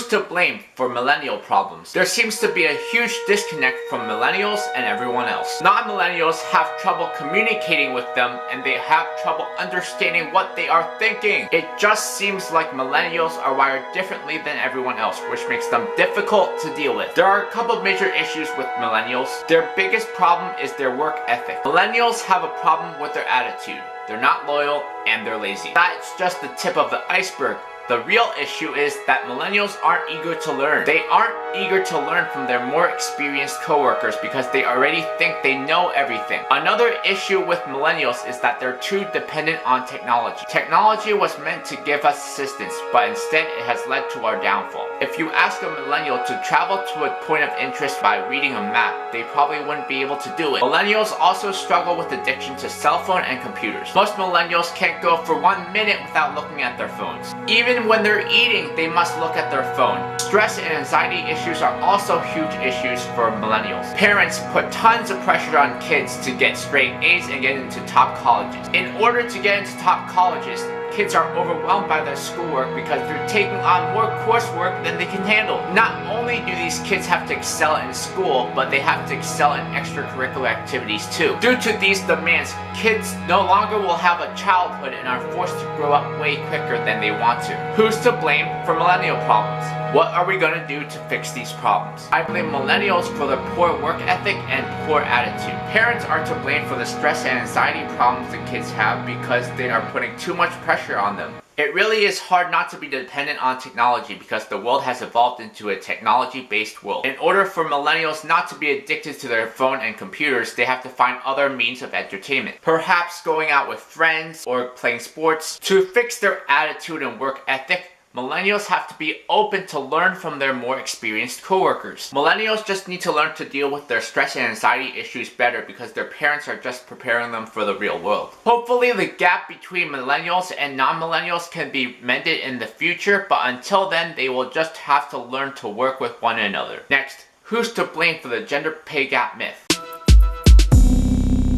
Who's to blame for millennial problems? There seems to be a huge disconnect from millennials and everyone else. Non-millennials have trouble communicating with them and they have trouble understanding what they are thinking. It just seems like millennials are wired differently than everyone else, which makes them difficult to deal with. There are a couple major issues with millennials. Their biggest problem is their work ethic. Millennials have a problem with their attitude. They're not loyal and they're lazy. That's just the tip of the iceberg. The real issue is that millennials aren't eager to learn. They aren't eager to learn from their more experienced coworkers because they already think they know everything. Another issue with millennials is that they're too dependent on technology. Technology was meant to give us assistance, but instead it has led to our downfall. If you ask a millennial to travel to a point of interest by reading a map, they probably wouldn't be able to do it. Millennials also struggle with addiction to cell phone and computers. Most millennials can't go for 1 minute without looking at their phones. Even when they're eating, they must look at their phone. Stress and anxiety issues are also huge issues for millennials. Parents put tons of pressure on kids to get straight A's and get into top colleges. In order to get into top colleges, kids are overwhelmed by their schoolwork because they're taking on more coursework than they can handle. Not only do these kids have to excel in school, but they have to excel in extracurricular activities too. Due to these demands, kids no longer will have a childhood and are forced to grow up way quicker than they want to. Who's to blame for millennial problems? What are we gonna do to fix these problems? I blame millennials for their poor work ethic and poor attitude. Parents are to blame for the stress and anxiety problems the kids have because they are putting too much pressure on them. It really is hard not to be dependent on technology because the world has evolved into a technology-based world. In order for millennials not to be addicted to their phone and computers, they have to find other means of entertainment. Perhaps going out with friends or playing sports. To fix their attitude and work ethic, millennials have to be open to learn from their more experienced coworkers. Millennials just need to learn to deal with their stress and anxiety issues better because their parents are just preparing them for the real world. Hopefully the gap between millennials and non-millennials can be mended in the future, but until then they will just have to learn to work with one another. Next, who's to blame for the gender pay gap myth?